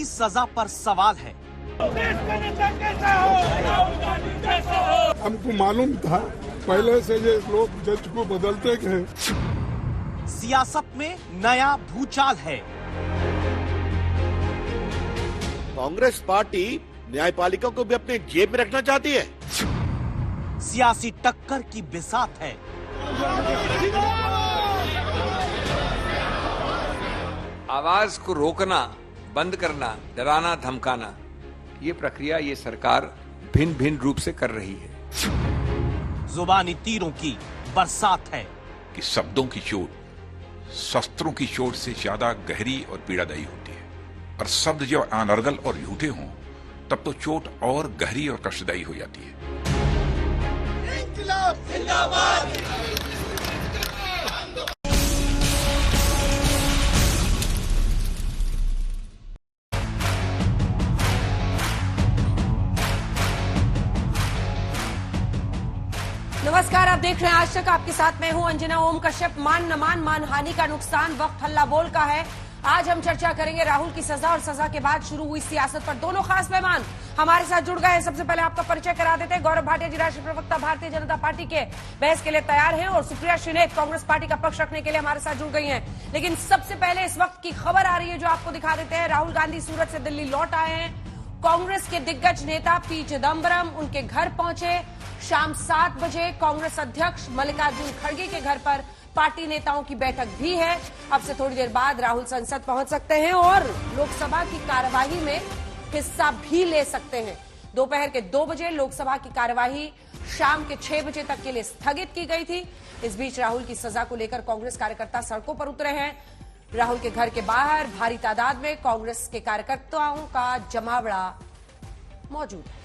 की सजा पर सवाल है। हमको मालूम था पहले से ये लोग जज को बदलते गए। सियासत में नया भूचाल है। कांग्रेस पार्टी न्यायपालिका को भी अपने जेब में रखना चाहती है। सियासी टक्कर की बिसात है। आवाज को रोकना, बंद करना, डराना, धमकाना, ये प्रक्रिया ये सरकार भिन्न भिन्न रूप से कर रही है। जुबानी तीरों की बरसात है कि शब्दों की चोट शस्त्रों की चोट से ज्यादा गहरी और पीड़ादायी होती है, और शब्द जब अनर्गल और झूठे हों तब तो चोट और गहरी और कष्टदायी हो जाती है। इंकलाब जिंदाबाद। नमस्कार, आप देख रहे हैं आज तक। आपके साथ मैं हूं अंजना ओम कश्यप। मान न मान, मानहानि का नुकसान वक्त हल्ला बोल का है। आज हम चर्चा करेंगे राहुल की सजा और सजा के बाद शुरू हुई सियासत पर। दोनों खास मेहमान हमारे साथ जुड़ गए हैं। सबसे पहले आपका परिचय करा देते हैं। गौरव भाटिया जी, राष्ट्रीय प्रवक्ता भारतीय जनता पार्टी के, बहस के लिए तैयार हैं, और सुप्रिया श्रीनेत कांग्रेस पार्टी का पक्ष रखने के लिए हमारे साथ जुड़ गई हैं। लेकिन सबसे पहले इस वक्त की खबर आ रही है जो आपको दिखा देते हैं। राहुल गांधी सूरत से दिल्ली लौट आए हैं। कांग्रेस के दिग्गज नेता पी चिदम्बरम उनके घर पहुंचे। शाम 7 बजे कांग्रेस अध्यक्ष मल्लिकार्जुन खड़गे के घर पर पार्टी नेताओं की बैठक भी है। अब से थोड़ी देर बाद राहुल संसद पहुंच सकते हैं और लोकसभा की कार्यवाही में हिस्सा भी ले सकते हैं। दोपहर के 2 बजे लोकसभा की कार्यवाही शाम के 6 बजे तक के लिए स्थगित की गई थी। इस बीच राहुल की सजा को लेकर कांग्रेस कार्यकर्ता सड़कों पर उतरे हैं। राहुल के घर के बाहर भारी तादाद में कांग्रेस के कार्यकर्ताओं का जमावड़ा मौजूद है।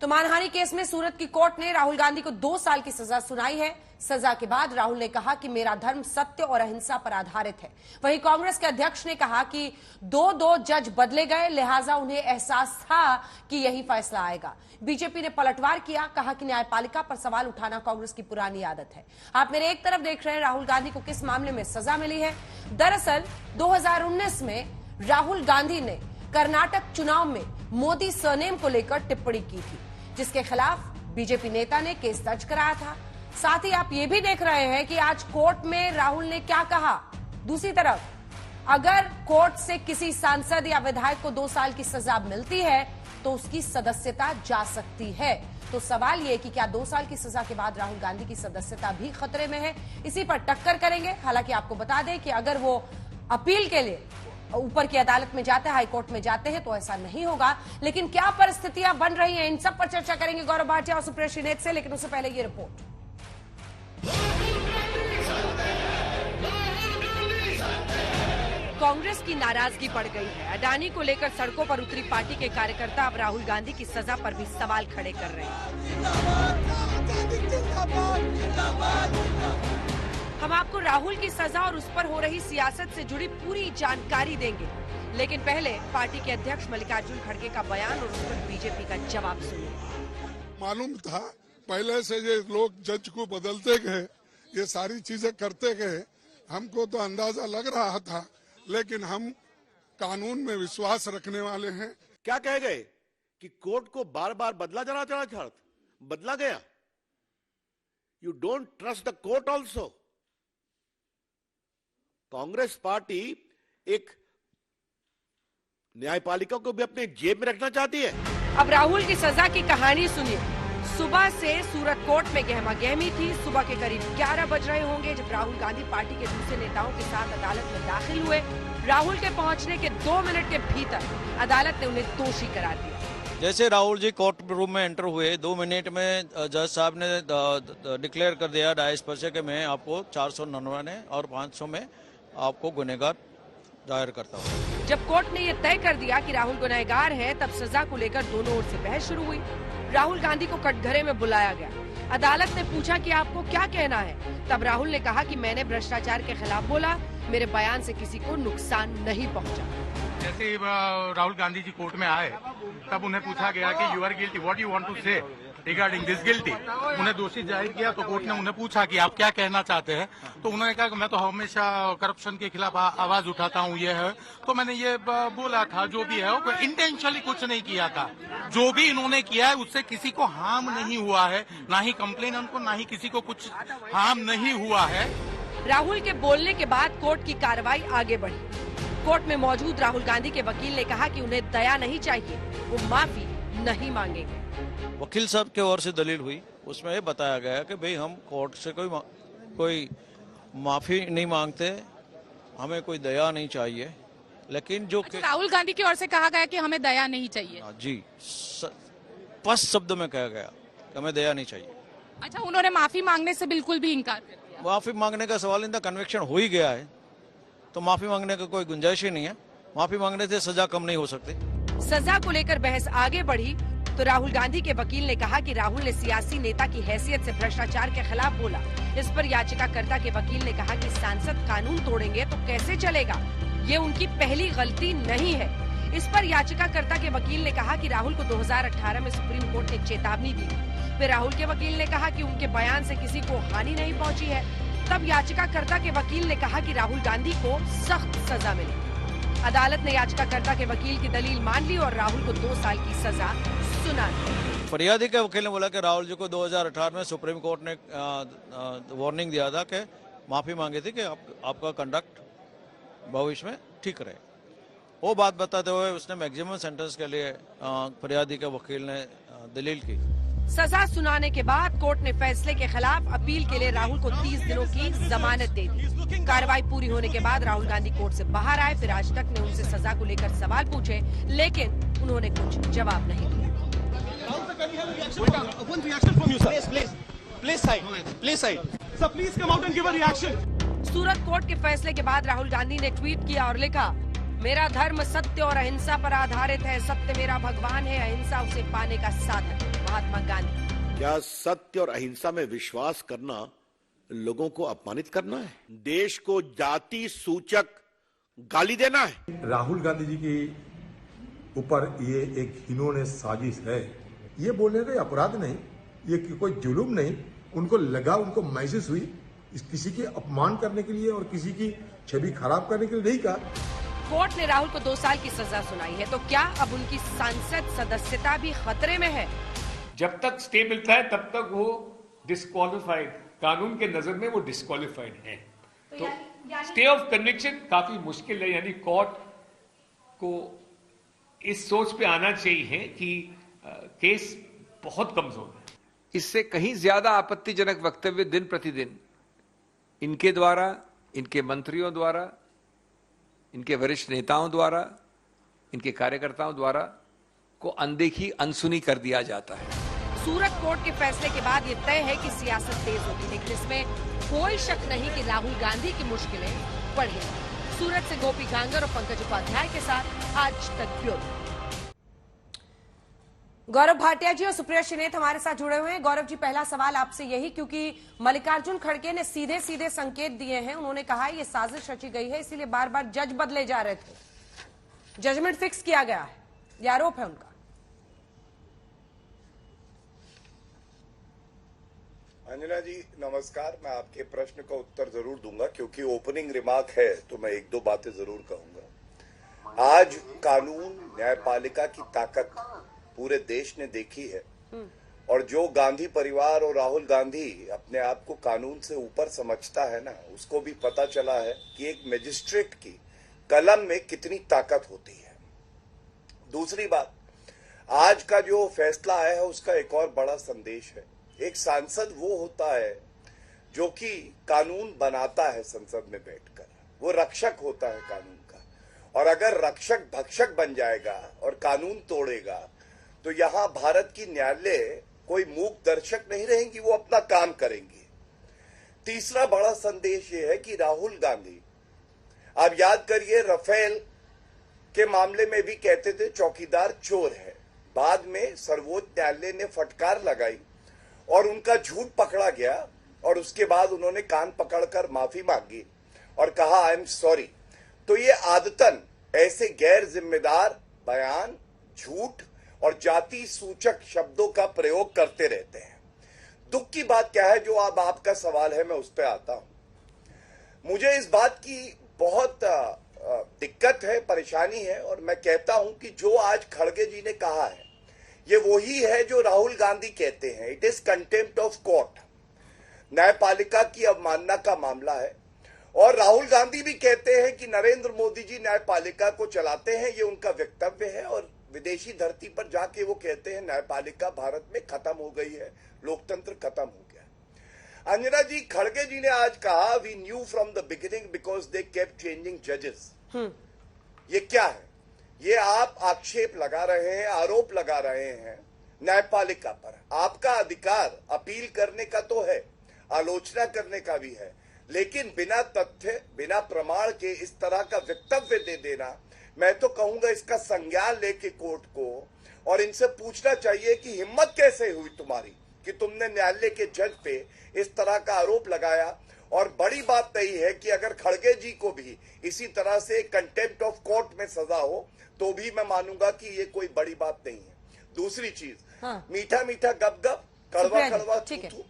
तो मानहानि केस में सूरत की कोर्ट ने राहुल गांधी को 2 साल की सजा सुनाई है। सजा के बाद राहुल ने कहा कि मेरा धर्म सत्य और अहिंसा पर आधारित है। वहीं कांग्रेस के अध्यक्ष ने कहा कि 2 जज बदले गए, लिहाजा उन्हें एहसास था कि यही फैसला आएगा। बीजेपी ने पलटवार किया, कहा कि न्यायपालिका पर सवाल उठाना कांग्रेस की पुरानी आदत है। आप मेरे एक तरफ देख रहे हैं राहुल गांधी को किस मामले में सजा मिली है। दरअसल 2019 में राहुल गांधी ने कर्नाटक चुनाव में मोदी सरनेम को लेकर टिप्पणी की थी, जिसके खिलाफ बीजेपी नेता ने केस दर्ज कराया था। साथ ही आप ये भी देख रहे हैं कि आज कोर्ट में राहुल ने क्या कहा। दूसरी तरफ अगर कोर्ट से किसी सांसद या विधायक को 2 साल की सजा मिलती है तो उसकी सदस्यता जा सकती है। तो सवाल ये कि क्या 2 साल की सजा के बाद राहुल गांधी की सदस्यता भी खतरे में है, इसी पर टक्कर करेंगे। हालांकि आपको बता दें कि अगर वो अपील के लिए ऊपर की अदालत में जाते हैं, हाईकोर्ट में जाते हैं, तो ऐसा नहीं होगा। लेकिन क्या परिस्थितियां बन रही हैं, इन सब पर चर्चा करेंगे गौरव भाटिया और सुप्रिया श्रीनेत से। लेकिन उससे पहले ये रिपोर्ट। कांग्रेस की नाराजगी बढ़ गई है। अडानी को लेकर सड़कों पर उतरी पार्टी के कार्यकर्ता अब राहुल गांधी की सजा पर भी सवाल खड़े कर रहे हैं। हम आपको राहुल की सजा और उस पर हो रही सियासत से जुड़ी पूरी जानकारी देंगे, लेकिन पहले पार्टी के अध्यक्ष मल्लिकार्जुन खड़गे का बयान और उस पर बीजेपी का जवाब सुनिए। मालूम था पहले से ये लोग जज को बदलते गए, ये सारी चीजें करते गए। हमको तो अंदाजा लग रहा था, लेकिन हम कानून में विश्वास रखने वाले हैं। क्या कह गए कि कोर्ट को बार बार बदला गया। You don't trust the court also. Congress party एक न्यायपालिका को भी अपने जेब में रखना चाहती है। अब राहुल की सजा की कहानी सुनिए। सुबह से सूरत कोर्ट में गहमा गहमी थी। सुबह के करीब 11 बज रहे होंगे जब राहुल गांधी पार्टी के दूसरे नेताओं के साथ अदालत में दाखिल हुए। राहुल के पहुंचने के 2 मिनट के भीतर अदालत ने उन्हें दोषी करार दिया। जैसे राहुल जी कोर्ट रूम में एंटर हुए, 2 मिनट में जज साहब ने डिक्लेयर कर दिया डायस पर से कि मैं आपको 499 और 500 में आपको गुनहगार दायर करता हूँ। जब कोर्ट ने यह तय कर दिया कि राहुल गुनहगार है, तब सजा को लेकर दोनों ओर से बहस शुरू हुई। राहुल गांधी को कटघरे में बुलाया गया। अदालत ने पूछा कि आपको क्या कहना है। तब राहुल ने कहा कि मैंने भ्रष्टाचार के खिलाफ बोला, मेरे बयान से किसी को नुकसान नहीं पहुंचा। जैसे राहुल गांधी जी कोर्ट में आए, तब उन्हें पूछा गया कि you are guilty, what you want to say. Regarding this guilty. उन्हें दोषी जाहिर किया तो कोर्ट ने उन्हें पूछा कि आप क्या कहना चाहते हैं, तो उन्होंने कहा कि मैं तो हमेशा करप्शन के खिलाफ आवाज उठाता हूं, ये है। तो मैंने ये बोला था, जो भी है वो इंटेंशनली कुछ नहीं किया था। जो भी इन्होंने किया है उससे किसी को हार्म नहीं हुआ है, ना ही कंप्लेनेंट को, ना ही किसी को कुछ हार्म नहीं हुआ है। राहुल के बोलने के बाद कोर्ट की कार्रवाई आगे बढ़ी। कोर्ट में मौजूद राहुल गांधी के वकील ने कहा कि उन्हें दया नहीं चाहिए, वो माफी नहीं मांगेंगे। वकील साहब की ओर से दलील हुई, उसमें ये बताया गया कि भाई हम कोर्ट से कोई माफी नहीं मांगते, हमें कोई दया नहीं चाहिए, लेकिन जो राहुल गांधी की ओर से कहा गया कि हमें दया नहीं चाहिए। जी, स्पष्ट शब्द में कहा गया कि हमें दया नहीं चाहिए। अच्छा, उन्होंने माफी मांगने से बिल्कुल भी इनकार कर दिया। माफी मांगने का सवाल इनका कन्विक्शन हो ही गया है, तो माफी मांगने का कोई गुंजाइश ही नहीं है। माफी मांगने से सजा कम नहीं हो सकती। सजा को लेकर बहस आगे बढ़ी तो राहुल गांधी के वकील ने कहा कि राहुल ने सियासी नेता की हैसियत से भ्रष्टाचार के खिलाफ बोला। इस पर याचिकाकर्ता के वकील ने कहा कि सांसद कानून तोड़ेंगे तो कैसे चलेगा, ये उनकी पहली गलती नहीं है। इस पर याचिकाकर्ता के वकील ने कहा कि राहुल को 2018 में सुप्रीम कोर्ट ने चेतावनी दी। फिर राहुल के वकील ने कहा कि उनके बयान से किसी को हानि नहीं पहुंची है। तब याचिकाकर्ता के वकील ने कहा कि राहुल गांधी को सख्त सजा मिले। अदालत ने याचिकाकर्ता के वकील की दलील मान ली और राहुल को 2 साल की सजा सुना दी। फरियादी के वकील ने बोला कि राहुल जी को 2018 में सुप्रीम कोर्ट ने वार्निंग दिया था कि माफी मांगी थी कि आपका कंडक्ट भविष्य में ठीक रहे। वो बात बताते हुए उसने मैक्सिमम सेंटेंस के लिए फरियादी के वकील ने दलील की। सजा सुनाने के बाद कोर्ट ने फैसले के खिलाफ अपील के लिए राहुल को 30 दिनों की जमानत दे दी। कार्रवाई पूरी होने के बाद राहुल गांधी कोर्ट से बाहर आए। फिर आज तक ने उनसे सजा को लेकर सवाल पूछे, लेकिन उन्होंने कुछ जवाब नहीं दिया। सूरत कोर्ट के फैसले के बाद राहुल गांधी ने ट्वीट किया और लिखा, मेरा धर्म सत्य और अहिंसा पर आधारित है। सत्य मेरा भगवान है, अहिंसा उसे पाने का साधन। महात्मा गांधी। क्या सत्य और अहिंसा में विश्वास करना लोगों को अपमानित करना है? देश को जाति सूचक गाली देना है? राहुल गांधी जी के ऊपर ये एक घिनौनी साजिश है। ये बोलने का अपराध नहीं, ये कोई जुलूम नहीं। उनको लगा, उनको महसूस हुई किसी के अपमान करने के लिए और किसी की छवि खराब करने के लिए नहीं कहा। कोर्ट ने राहुल को 2 साल की सजा सुनाई है, तो क्या अब उनकी सांसद सदस्यता भी खतरे में है? जब तक स्टे मिलता है तब तक वो डिस्क्वालिफाइड, कानून के नजर में वो डिस्क्वालिफाइड है। तो स्टे ऑफ कन्विक्शन काफी मुश्किल है, यानी कोर्ट को इस सोच पे आना चाहिए कि केस बहुत कमजोर है। इससे कहीं ज्यादा आपत्तिजनक वक्तव्य दिन प्रतिदिन इनके द्वारा, इनके मंत्रियों द्वारा, इनके वरिष्ठ नेताओं द्वारा, इनके कार्यकर्ताओं द्वारा को अनदेखी, अनसुनी कर दिया जाता है। सूरत कोर्ट के फैसले के बाद ये तय है कि सियासत तेज होगी, लेकिन इसमें कोई शक नहीं कि राहुल गांधी की मुश्किलें बढ़ेंगी। सूरत से गोपी गांगर और पंकज उपाध्याय के साथ आज तक ब्यूरो। गौरव भाटिया जी और सुप्रिया शिनेत हमारे साथ जुड़े हुए हैं। गौरव जी, पहला सवाल आपसे यही, क्योंकि मल्लिकार्जुन खड़गे ने सीधे सीधे संकेत दिए हैं। उन्होंने कहा ये साजिश रची गई है, इसीलिए बार बार जज बदले जा रहे थे। जजमेंट फिक्स किया गया है, ये आरोप है उनका। अंजना जी नमस्कार। मैं आपके प्रश्न का उत्तर जरूर दूंगा, क्योंकि ओपनिंग रिमार्क है तो मैं 1-2 बातें जरूर कहूंगा। आज कानून, न्यायपालिका की ताकत पूरे देश ने देखी है, और जो गांधी परिवार और राहुल गांधी अपने आप को कानून से ऊपर समझता है ना, उसको भी पता चला है कि एक मजिस्ट्रेट की कलम में कितनी ताकत होती है। दूसरी बात, आज का जो फैसला आया है उसका एक और बड़ा संदेश है। एक सांसद वो होता है जो कि कानून बनाता है संसद में बैठकर, वो रक्षक होता है कानून का, और अगर रक्षक भक्षक बन जाएगा और कानून तोड़ेगा तो यहां भारत की न्यायालय कोई मूक दर्शक नहीं रहेंगी, वो अपना काम करेंगी। तीसरा बड़ा संदेश ये है कि राहुल गांधी, आप याद करिए, राफेल के मामले में भी कहते थे चौकीदार चोर है, बाद में सर्वोच्च न्यायालय ने फटकार लगाई और उनका झूठ पकड़ा गया, और उसके बाद उन्होंने कान पकड़कर माफी मांगी और कहा आई एम सॉरी। तो ये आदतन ऐसे गैर जिम्मेदार बयान, झूठ और जाति सूचक शब्दों का प्रयोग करते रहते हैं। दुख की बात क्या है, जो अब आपका सवाल है मैं उस पर आता हूं। मुझे इस बात की बहुत दिक्कत है, परेशानी है, और मैं कहता हूं कि जो आज खड़गे जी ने कहा है ये वही है जो राहुल गांधी कहते हैं। It is contempt of court, न्यायपालिका की अवमानना का मामला है। और राहुल गांधी भी कहते हैं कि नरेंद्र मोदी जी न्यायपालिका को चलाते हैं, ये उनका वक्तव्य है। और विदेशी धरती पर जाके वो कहते हैं न्यायपालिका भारत में खत्म हो गई है, लोकतंत्र खत्म हो गया। अंजना जी, खड़गे जी ने आज कहा we knew from the beginning because they kept changing जजेस। ये क्या है? ये आप आक्षेप लगा रहे हैं, आरोप लगा रहे हैं न्यायपालिका पर। आपका अधिकार अपील करने का तो है, आलोचना करने का भी है, लेकिन बिना तथ्य, बिना प्रमाण के इस तरह का वक्तव्य दे देना, मैं तो कहूंगा इसका संज्ञान लेके कोर्ट को और इनसे पूछना चाहिए कि हिम्मत कैसे हुई तुम्हारी कि तुमने न्यायालय के जज पे इस तरह का आरोप लगाया। और बड़ी बात नहीं है कि अगर खड़गे जी को भी इसी तरह से कंटेम्प्ट ऑफ कोर्ट में सजा हो तो भी मैं मानूंगा कि ये कोई बड़ी बात नहीं है। दूसरी चीज, मीठा मीठा गप गप, कड़वा कड़वा थू थू।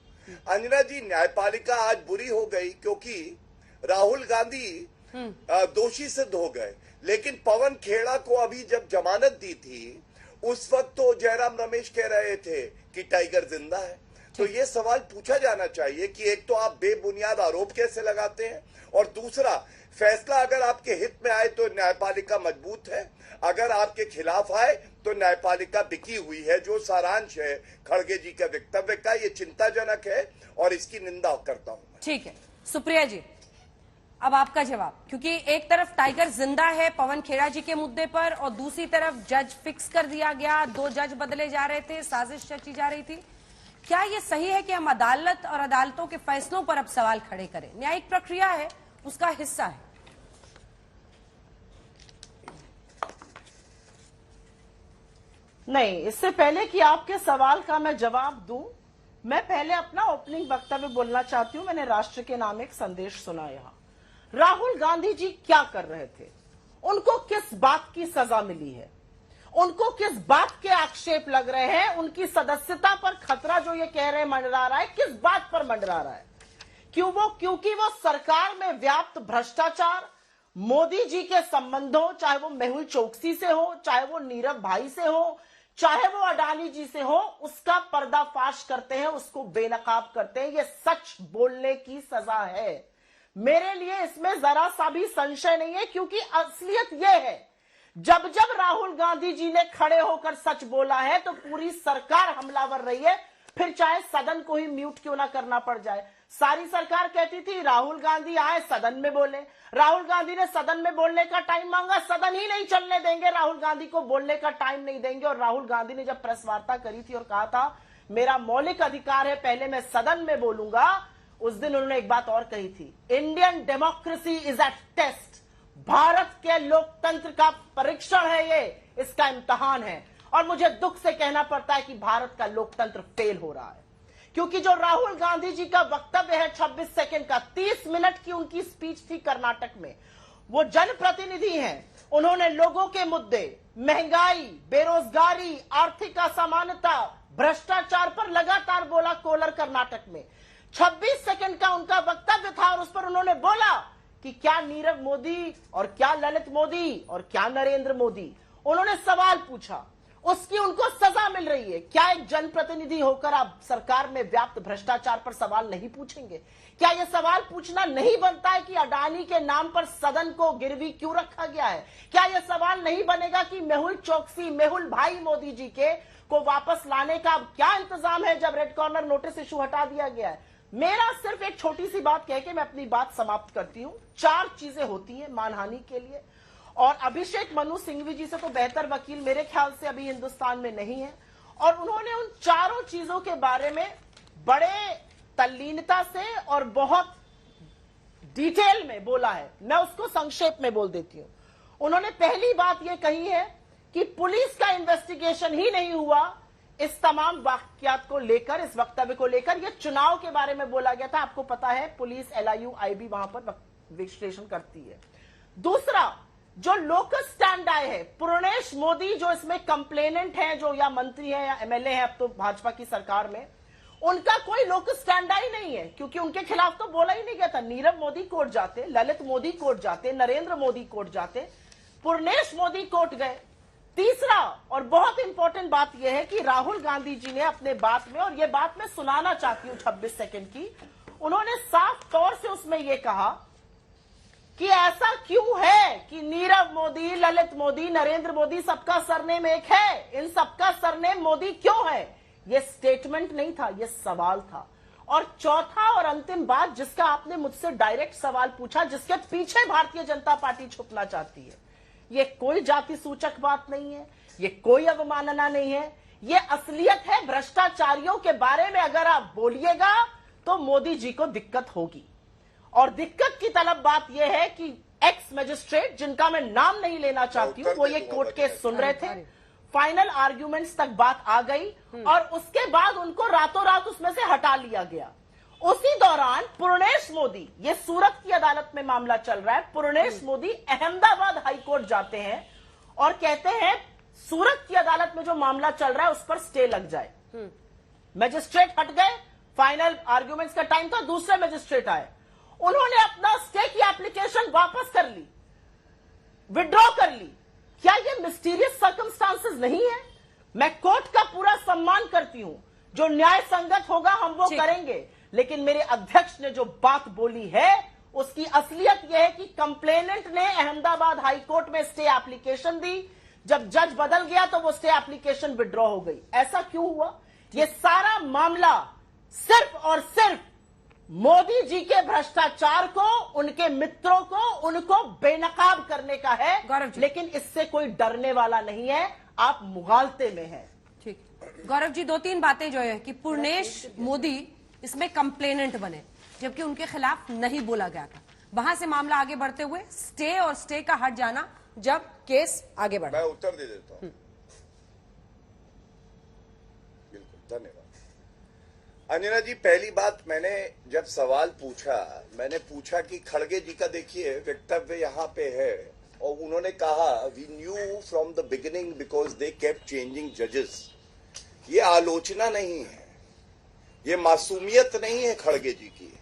अंजना जी, न्यायपालिका आज बुरी हो गई क्योंकि राहुल गांधी दोषी सिद्ध हो गए, लेकिन पवन खेड़ा को अभी जब जमानत दी थी उस वक्त तो जयराम रमेश कह रहे थे कि टाइगर जिंदा है। तो ये सवाल पूछा जाना चाहिए कि एक तो आप बेबुनियाद आरोप कैसे लगाते हैं, और दूसरा, फैसला अगर आपके हित में आए तो न्यायपालिका मजबूत है, अगर आपके खिलाफ आए तो न्यायपालिका बिकी हुई है। जो सारांश है खड़गे जी का वक्तव्य का, ये चिंताजनक है और इसकी निंदा करता हूं। ठीक है, सुप्रिया जी, अब आपका जवाब, क्योंकि एक तरफ टाइगर जिंदा है पवन खेड़ा जी के मुद्दे पर और दूसरी तरफ जज फिक्स कर दिया गया, 2 जज बदले जा रहे थे, साजिश रची जा रही थी। क्या ये सही है कि हम अदालत और अदालतों के फैसलों पर अब सवाल खड़े करें? न्यायिक प्रक्रिया है, उसका हिस्सा है। नहीं, इससे पहले कि आपके सवाल का मैं जवाब दूं, मैं पहले अपना ओपनिंग वक्तव्य बोलना चाहती हूं। मैंने राष्ट्र के नाम एक संदेश सुना। यहां राहुल गांधी जी क्या कर रहे थे, उनको किस बात की सजा मिली है, उनको किस बात के आक्षेप लग रहे हैं, उनकी सदस्यता पर खतरा जो ये कह रहे हैं मंडरा रहा है, किस बात पर मंडरा रहा है? क्योंकि वो सरकार में व्याप्त भ्रष्टाचार, मोदी जी के संबंधों, चाहे वो मेहुल चोकसी से हो, चाहे वो नीरव भाई से हो, चाहे वो अडानी जी से हो, उसका पर्दाफाश करते हैं, उसको बेनकाब करते हैं। ये सच बोलने की सजा है। मेरे लिए इसमें जरा सा भी संशय नहीं है, क्योंकि असलियत यह है जब जब राहुल गांधी जी ने खड़े होकर सच बोला है तो पूरी सरकार हमलावर रही है, फिर चाहे सदन को ही म्यूट क्यों ना करना पड़ जाए। सारी सरकार कहती थी राहुल गांधी आए सदन में बोले, राहुल गांधी ने सदन में बोलने का टाइम मांगा, सदन ही नहीं चलने देंगे, राहुल गांधी को बोलने का टाइम नहीं देंगे। और राहुल गांधी ने जब प्रेस वार्ता करी थी और कहा था मेरा मौलिक अधिकार है, पहले मैं सदन में बोलूंगा, उस दिन उन्होंने एक बात और कही थी, Indian democracy is at test. Bharat के लोकतंत्र का परीक्षण है ये, इसका इम्तिहान है। और मुझे दुख से कहना पड़ता है कि भारत का लोकतंत्र फेल हो रहा है, क्योंकि जो राहुल गांधी जी का वक्तव्य है 26 सेकंड का, 30 मिनट की उनकी स्पीच थी कर्नाटक में। वो जनप्रतिनिधि हैं, उन्होंने लोगों के मुद्दे, महंगाई, बेरोजगारी, आर्थिक असमानता, भ्रष्टाचार पर लगातार बोला कोलर कर्नाटक में। 26 सेकंड का उनका वक्तव्य था और उस पर उन्होंने बोला कि क्या नीरव मोदी और क्या ललित मोदी और क्या नरेंद्र मोदी, उन्होंने सवाल पूछा, उसकी उनको सजा मिल रही है। क्या एक जनप्रतिनिधि होकर आप सरकार में व्याप्त भ्रष्टाचार पर सवाल नहीं पूछेंगे? क्या यह सवाल पूछना नहीं बनता है कि अडानी के नाम पर सदन को गिरवी क्यों रखा गया है? क्या यह सवाल नहीं बनेगा कि मेहुल चोकसी, मेहुल भाई मोदी जी के को वापस लाने का क्या इंतजाम है जब रेड कॉर्नर नोटिस इशू हटा दिया गया है? मेरा सिर्फ एक छोटी सी बात कह के मैं अपनी बात समाप्त करती हूं। 4 चीजें होती हैं मानहानि के लिए, और अभिषेक मनु सिंघवी जी से तो बेहतर वकील मेरे ख्याल से अभी हिंदुस्तान में नहीं है, और उन्होंने उन 4 चीजों के बारे में बड़े तल्लीनता से और बहुत डिटेल में बोला है। मैं उसको संक्षेप में बोल देती हूं। उन्होंने पहली बात यह कही है कि पुलिस का इन्वेस्टिगेशन ही नहीं हुआ इस तमाम वाकयात को लेकर, इस वक्तव्य को लेकर। यह चुनाव के बारे में बोला गया था, आपको पता है पुलिस LIU IB वहां पर विश्लेषण करती है। दूसरा, जो लोकस स्टैंड आए हैं, पूर्णेश मोदी जो इसमें कंप्लेनेंट हैं, जो या मंत्री हैं या एमएलए हैं अब तो भाजपा की सरकार में, उनका कोई लोकस स्टैंड आई नहीं है, क्योंकि उनके खिलाफ तो बोला ही नहीं गया था। नीरव मोदी कोर्ट जाते, ललित मोदी कोर्ट जाते, नरेंद्र मोदी कोर्ट जाते, पूर्णेश मोदी कोर्ट गए। तीसरा और बहुत इंपॉर्टेंट बात यह है कि राहुल गांधी जी ने अपने बात में, और यह बात मैं सुनाना चाहती हूं 26 सेकंड की, उन्होंने साफ तौर से उसमें यह कहा कि ऐसा क्यों है कि नीरव मोदी, ललित मोदी, नरेंद्र मोदी सबका सरनेम एक है, इन सबका सरनेम मोदी क्यों है? यह स्टेटमेंट नहीं था, यह सवाल था। और चौथा और अंतिम बात जिसका आपने मुझसे डायरेक्ट सवाल पूछा, जिसके पीछे भारतीय जनता पार्टी छुपना चाहती है, ये कोई जाति सूचक बात नहीं है, ये कोई अवमानना नहीं है, ये असलियत है। भ्रष्टाचारियों के बारे में अगर आप बोलिएगा तो मोदी जी को दिक्कत होगी। और दिक्कत की तलब बात यह है कि एक्स मजिस्ट्रेट, जिनका मैं नाम नहीं लेना चाहती हूं, वो ये कोर्ट केस सुन रहे थे, फाइनल आर्ग्यूमेंट्स तक बात आ गई और उसके बाद उनको रातों रात उसमें से हटा लिया गया। उसी दौरान पूर्णेश मोदी, ये सूरत की अदालत में मामला चल रहा है, पूर्णेश मोदी अहमदाबाद हाईकोर्ट जाते हैं और कहते हैं सूरत की अदालत में जो मामला चल रहा है उस पर स्टे लग जाए। मजिस्ट्रेट हट गए, फाइनल आर्ग्यूमेंट्स का टाइम था, दूसरे मजिस्ट्रेट आए, उन्होंने अपना स्टे की एप्लीकेशन वापस कर ली, विड्रॉ कर ली। क्या ये मिस्टीरियस सर्कमस्टांसेस नहीं है? मैं कोर्ट का पूरा सम्मान करती हूं, जो न्याय संगत होगा हम वो करेंगे, लेकिन मेरे अध्यक्ष ने जो बात बोली है उसकी असलियत यह है कि कंप्लेनेंट ने अहमदाबाद हाईकोर्ट में स्टे एप्लीकेशन दी, जब जज बदल गया तो वो स्टे एप्लीकेशन विड्रॉ हो गई। ऐसा क्यों हुआ? ये सारा मामला सिर्फ और सिर्फ मोदी जी के भ्रष्टाचार को, उनके मित्रों को, उनको बेनकाब करने का है, लेकिन इससे कोई डरने वाला नहीं है। आप मुगालते में हैं। ठीक, गौरव जी, दो तीन बातें जो है कि पूर्णेश मोदी इसमें कंप्लेनेंट बने, जबकि उनके खिलाफ नहीं बोला गया था। वहां से मामला आगे बढ़ते हुए स्टे और स्टे का हट जाना जब केस आगे बढ़ा। मैं उत्तर दे देता हूं। बिल्कुल, धन्यवाद। अंजना जी, पहली बात, मैंने जब सवाल पूछा, मैंने पूछा कि खड़गे जी का देखिए वक्तव्य यहाँ पे है, और उन्होंने कहा we knew from the beginning because they kept changing जजेस। ये आलोचना नहीं है, ये मासूमियत नहीं है खड़गे जी की,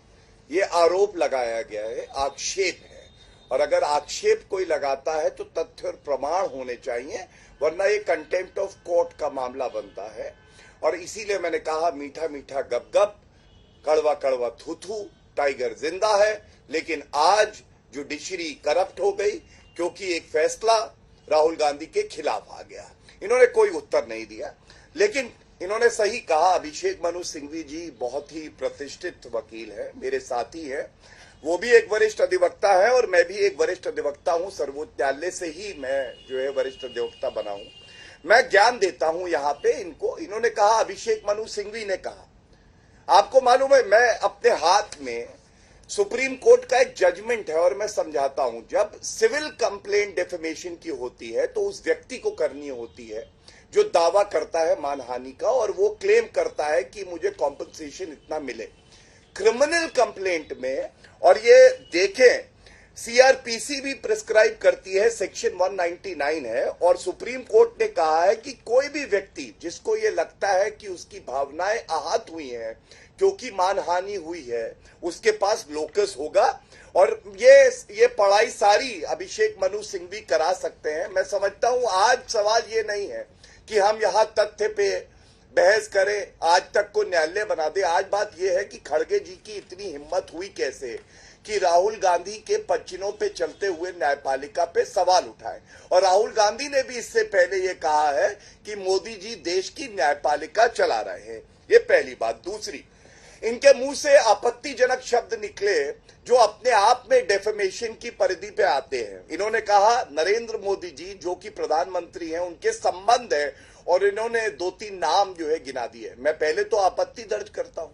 ये आरोप लगाया गया है, आक्षेप है। और अगर आक्षेप कोई लगाता है तो तथ्य और प्रमाण होने चाहिए, वरना ये कंटेम्प्ट ऑफ कोर्ट का मामला बनता है। और इसीलिए मैंने कहा मीठा मीठा गप गप, कड़वा कड़वा थू थू, टाइगर जिंदा है। लेकिन आज जुडिशरी करप्ट हो गई क्योंकि एक फैसला राहुल गांधी के खिलाफ आ गया। इन्होंने कोई उत्तर नहीं दिया, लेकिन इन्होंने सही कहा। अभिषेक मनु सिंघवी जी बहुत ही प्रतिष्ठित वकील है, मेरे साथी है, वो भी एक वरिष्ठ अधिवक्ता है और मैं भी एक वरिष्ठ अधिवक्ता हूं। सर्वोच्च न्यायालय से ही मैं जो है वरिष्ठ अधिवक्ता बना हूं। मैं ज्ञान देता हूं यहाँ पे इनको। इन्होंने कहा, अभिषेक मनु सिंघवी ने कहा, आपको मालूम है मैं अपने हाथ में सुप्रीम कोर्ट का एक जजमेंट है और मैं समझाता हूं, जब सिविल कंप्लेंट डेफेमेशन की होती है तो उस व्यक्ति को करनी होती है जो दावा करता है मानहानि का, और वो क्लेम करता है कि मुझे कॉम्पनसेशन इतना मिले। क्रिमिनल कंप्लेंट में, और ये देखें, सीआरपीसी भी प्रिस्क्राइब करती है, सेक्शन 199 है, और सुप्रीम कोर्ट ने कहा है कि कोई भी व्यक्ति जिसको ये लगता है कि उसकी भावनाएं आहत हुई हैं क्योंकि मानहानि हुई है, उसके पास लोकस होगा। और ये पढ़ाई सारी अभिषेक मनु सिंघवी करा सकते हैं। मैं समझता हूं आज सवाल ये नहीं है कि हम यहां तथ्य पे बहस करें, आज तक को न्यायालय बना दे। आज बात यह है कि खड़गे जी की इतनी हिम्मत हुई कैसे कि राहुल गांधी के पचिनों पे चलते हुए न्यायपालिका पे सवाल उठाए। और राहुल गांधी ने भी इससे पहले ये कहा है कि मोदी जी देश की न्यायपालिका चला रहे हैं। ये पहली बात। दूसरी, इनके मुंह से आपत्तिजनक शब्द निकले जो अपने आप में डेफेमेशन की परिधि पे आते हैं। इन्होंने कहा नरेंद्र मोदी जी जो कि प्रधानमंत्री हैं उनके संबंध है, और इन्होंने 2-3 नाम जो है गिना दिए। मैं पहले तो आपत्ति दर्ज करता हूं।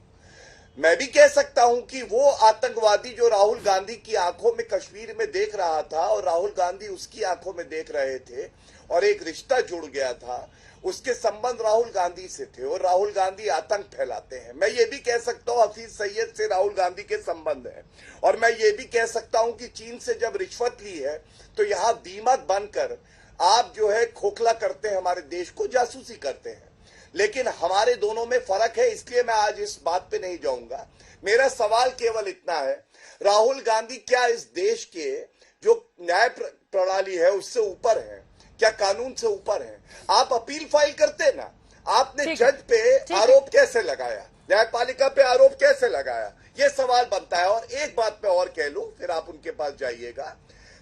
मैं भी कह सकता हूं कि वो आतंकवादी जो राहुल गांधी की आंखों में कश्मीर में देख रहा था और राहुल गांधी उसकी आंखों में देख रहे थे और एक रिश्ता जुड़ गया था, उसके संबंध राहुल गांधी से थे और राहुल गांधी आतंक फैलाते हैं। मैं ये भी कह सकता हूं हफीज सईद से राहुल गांधी के संबंध है, और मैं ये भी कह सकता हूं कि चीन से जब रिश्वत ली है तो यहां दीमक बनकर आप जो है खोखला करते हैं, हमारे देश को जासूसी करते हैं। लेकिन हमारे दोनों में फर्क है, इसलिए मैं आज इस बात पे नहीं जाऊंगा। मेरा सवाल केवल इतना है, राहुल गांधी क्या इस देश के जो न्याय प्रणाली है उससे ऊपर है? क्या कानून से ऊपर है? आप अपील फाइल करते ना, आपने जज पे आरोप कैसे लगाया, न्यायपालिका पे आरोप कैसे लगाया? ये सवाल बनता है। और एक बात मैं और कह लूं, फिर आप उनके पास जाइएगा।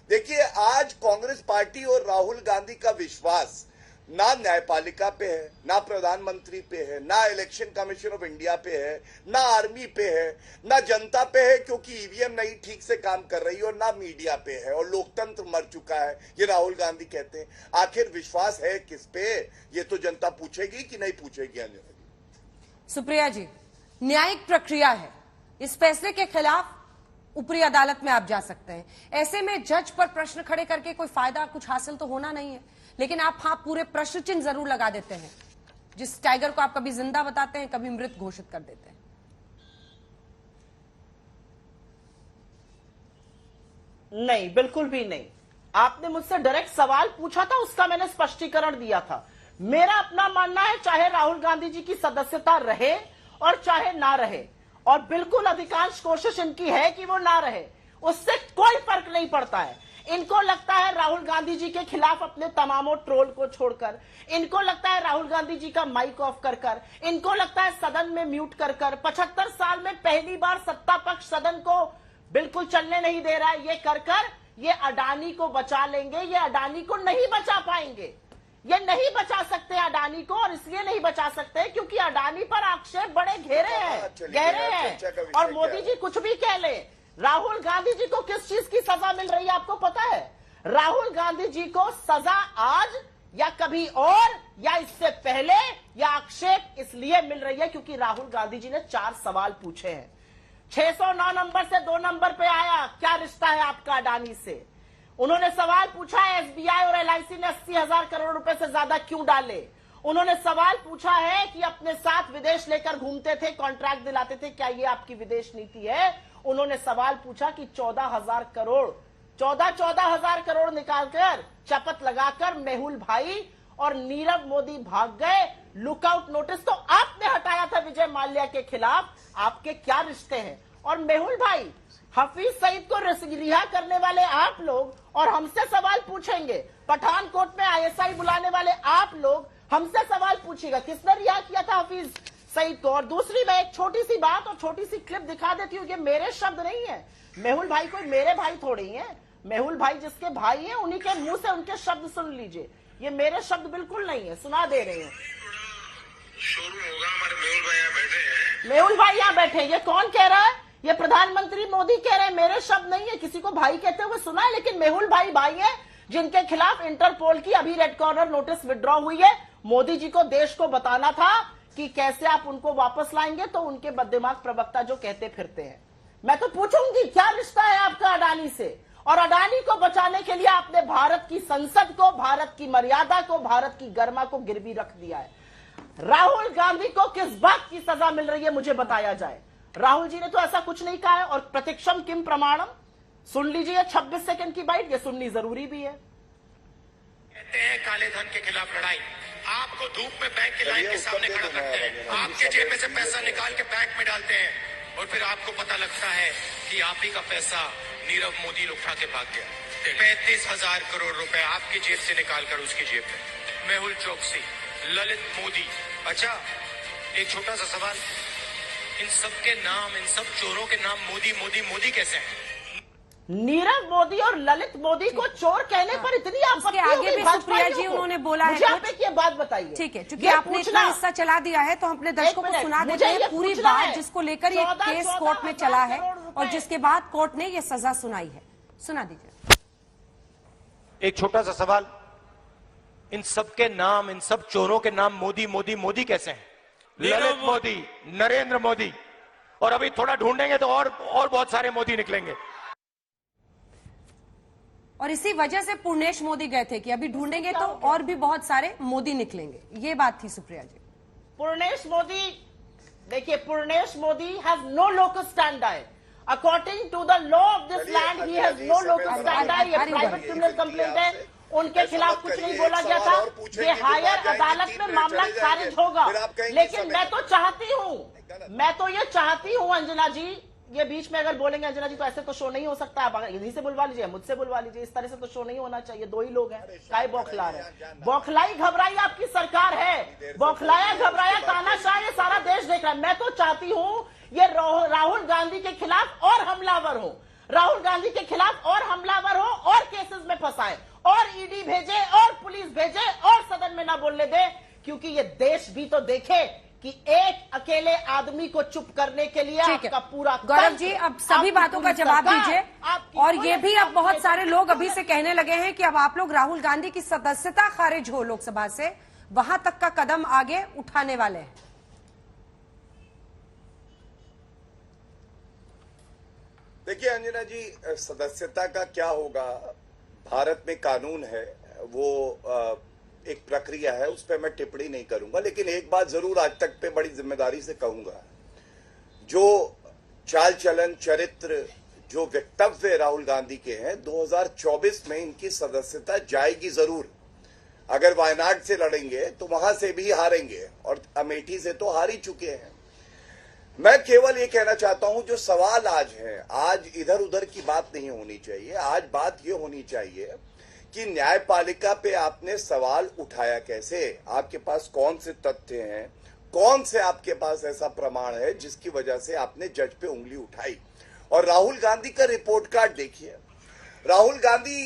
देखिए, आज कांग्रेस पार्टी और राहुल गांधी का विश्वास ना न्यायपालिका पे है, ना प्रधानमंत्री पे है, ना इलेक्शन कमीशन ऑफ इंडिया पे है, ना आर्मी पे है, ना जनता पे है क्योंकि ईवीएम नहीं ठीक से काम कर रही, और ना मीडिया पे है, और लोकतंत्र मर चुका है, ये राहुल गांधी कहते हैं। आखिर विश्वास है किस पे? ये तो जनता पूछेगी कि नहीं पूछेगी? सुप्रिया जी, न्यायिक प्रक्रिया है, इस फैसले के खिलाफ ऊपरी अदालत में आप जा सकते हैं। ऐसे में जज पर प्रश्न खड़े करके कोई फायदा कुछ हासिल तो होना नहीं है, लेकिन आप हाँ पूरे प्रश्न चिन्ह जरूर लगा देते हैं। जिस टाइगर को आप कभी जिंदा बताते हैं, कभी मृत घोषित कर देते हैं। नहीं, बिल्कुल भी नहीं। आपने मुझसे डायरेक्ट सवाल पूछा था, उसका मैंने स्पष्टीकरण दिया था। मेरा अपना मानना है, चाहे राहुल गांधी जी की सदस्यता रहे और चाहे ना रहे, और बिल्कुल अधिकांश कोशिश इनकी है कि वो ना रहे, उससे कोई फर्क नहीं पड़ता है। इनको लगता है राहुल गांधी जी के खिलाफ अपने तमामों ट्रोल को छोड़कर, इनको लगता है राहुल गांधी जी का माइक ऑफ कर कर, इनको लगता है सदन में म्यूट कर कर, 75 साल में पहली बार सत्ता पक्ष सदन को बिल्कुल चलने नहीं दे रहा है, ये कर कर ये अडानी को बचा लेंगे। ये अडानी को नहीं बचा पाएंगे, ये नहीं बचा सकते अडानी को, और इसलिए नहीं बचा सकते क्योंकि अडानी पर आक्षेप बड़े गहरे हैं। और मोदी जी कुछ भी कह ले, राहुल गांधी जी को किस चीज की सजा मिल रही है आपको पता है? राहुल गांधी जी को सजा आज या कभी और या इससे पहले या आक्षेप इसलिए मिल रही है क्योंकि राहुल गांधी जी ने 4 सवाल पूछे हैं। 609 नंबर से 2 नंबर पे आया, क्या रिश्ता है आपका अडानी से? उन्होंने सवाल पूछा है एसबीआई और एलआईसी ने 80,000 करोड़ रुपए से ज्यादा क्यों डाले। उन्होंने सवाल पूछा है कि अपने साथ विदेश लेकर घूमते थे, कॉन्ट्रैक्ट दिलाते थे, क्या ये आपकी विदेश नीति है? उन्होंने सवाल पूछा कि 14,000 करोड़ निकालकर शपथ लगाकर मेहुल भाई और नीरव मोदी भाग गए। लुकआउट नोटिस तो आपने हटाया था विजय माल्या के खिलाफ, आपके क्या रिश्ते हैं? और मेहुल भाई, हफीज सईद को रिहा करने वाले आप लोग और हमसे सवाल पूछेंगे, पठानकोट में आईएसआई बुलाने वाले आप लोग हमसे सवाल पूछेगा किसने रिहा किया था हफीज सईद को। और दूसरी, मैं एक छोटी सी बात और छोटी सी क्लिप दिखा देती हूँ। ये मेरे शब्द नहीं है, मेहुल भाई कोई मेरे भाई थोड़ी है, मेहुल भाई जिसके भाई हैं उन्हीं के मुंह से उनके शब्द सुन लीजिए, ये मेरे शब्द बिल्कुल नहीं है, सुना दे रहे हैं। शोरूम होगा, हमारे मेहुल भाई यहाँ बैठे हैं। मेहुल भाई यहाँ बैठे हैं, ये कौन कह रहा है? ये प्रधानमंत्री मोदी कह रहे हैं, मेरे शब्द नहीं है। किसी को भाई कहते हुए सुना है? लेकिन मेहुल भाई है जिनके खिलाफ इंटरपोल की अभी रेड कॉर्नर नोटिस विड्रॉ हुई है। मोदी जी को देश को बताना था कि कैसे आप उनको वापस लाएंगे, तो उनके बददिमाग प्रवक्ता जो कहते फिरते हैं। मैं तो पूछूंगी क्या रिश्ता है आपका अडानी से? और अडानी को बचाने के लिए आपने भारत की संसद को, भारत की मर्यादा को, भारत की गरिमा को गिरवी रख दिया है। राहुल गांधी को किस बात की सजा मिल रही है मुझे बताया जाए। राहुल जी ने तो ऐसा कुछ नहीं कहा है। और प्रत्यक्षम किम प्रमाणम, सुन लीजिए 26 सेकंड की बाइट, ये सुननी जरूरी भी है। कहते हैं काले धन के खिलाफ लड़ाई, आपको धूप में बैंक की लाइन के सामने खड़ा करते हैं, आपके जेब में से पैसा निकाल के बैंक में डालते हैं, और फिर आपको पता लगता है कि आप ही का पैसा नीरव मोदी उठा के भाग गया। 35,000 करोड़ रुपए आपकी जेब से निकालकर उसकी जेब में। मेहुल चोकसी, ललित मोदी। अच्छा, एक छोटा सा सवाल, इन सब के नाम, इन सब चोरों के नाम मोदी मोदी मोदी कैसे हैं? नीरव मोदी और ललित मोदी को चोर कहने पर इतनी आपत्ति आगे भी सुप्रिया जी उन्होंने बोला है, आप एक ये बात बताइए। ठीक है, क्योंकि आपने इतना हिस्सा चला दिया है तो हम अपने दर्शकों को सुना देते हैं पूरी बात, जिसको लेकर ये केस कोर्ट में चला है और जिसके बाद कोर्ट ने ये सजा सुनाई है। सुना दीजिए। एक छोटा सा सवाल, इन सब के नाम, इन सब चोरों के नाम मोदी मोदी मोदी कैसे हैं? ललित मोदी, नरेंद्र मोदी, और अभी थोड़ा ढूंढेंगे तो और बहुत सारे मोदी निकलेंगे। और इसी वजह से पूर्णेश मोदी गए थे कि अभी ढूंढेंगे तो और भी बहुत सारे मोदी निकलेंगे, ये बात थी सुप्रिया जी। पूर्णेश मोदी, देखिए Purnesh Modi has no locus standard according to the law of this land, he has no locus standard. ये प्राइवेट क्रिमिनल कंप्लेंट है, उनके खिलाफ कुछ नहीं बोला गया था, ये हायर अदालत में मामला खारिज होगा। लेकिन मैं तो ये चाहती हूं अंजना जी, ये बीच में अगर बोलेंगे अंजना जी तो ऐसे तो शो नहीं हो सकता। आप इन्हीं से बुलवा लीजिए, मुझसे बुलवा लीजिए, इस तरह से तो शो नहीं होना चाहिए। दो ही लोग हैं, काय बौखला रहे। बौखलाई घबराई आपकी सरकार है, बौखलाया घबराया तानाशाह ये सारा देश देख रहा है। मैं तो चाहती हूं ये राहुल गांधी के खिलाफ और हमलावर हो, राहुल गांधी के खिलाफ और हमलावर हो और केसेस में फंसाए और ईडी भेजे और पुलिस भेजे और सदन में ना बोलने दे, क्योंकि ये देश भी तो देखे कि एक अकेले आदमी को चुप करने के लिए आपका पूरा। गौरव जी, अब सभी बातों का जवाब दीजिए। और ये भी अब बहुत सारे लोग अभी से कहने लगे हैं कि अब आप लोग राहुल गांधी की सदस्यता खारिज हो लोकसभा से, वहां तक का कदम आगे उठाने वाले हैं। देखिए अंजना जी, सदस्यता का क्या होगा, भारत में कानून है, वो एक प्रक्रिया है, उस पर मैं टिप्पणी नहीं करूंगा। लेकिन एक बात जरूर आज तक पे बड़ी जिम्मेदारी से कहूंगा, जो चाल चलन, चरित्र, जो वक्तव्य राहुल गांधी के हैं, 2024 में इनकी सदस्यता जाएगी जरूर। अगर वायनाड से लड़ेंगे तो वहां से भी हारेंगे और अमेठी से तो हार ही चुके हैं। मैं केवल ये कहना चाहता हूं, जो सवाल आज है, आज इधर उधर की बात नहीं होनी चाहिए। आज बात ये होनी चाहिए कि न्यायपालिका पे आपने सवाल उठाया कैसे, आपके पास कौन से तथ्य हैं, कौन से आपके पास ऐसा प्रमाण है जिसकी वजह से आपने जज पे उंगली उठाई। और राहुल गांधी का रिपोर्ट कार्ड देखिए, राहुल गांधी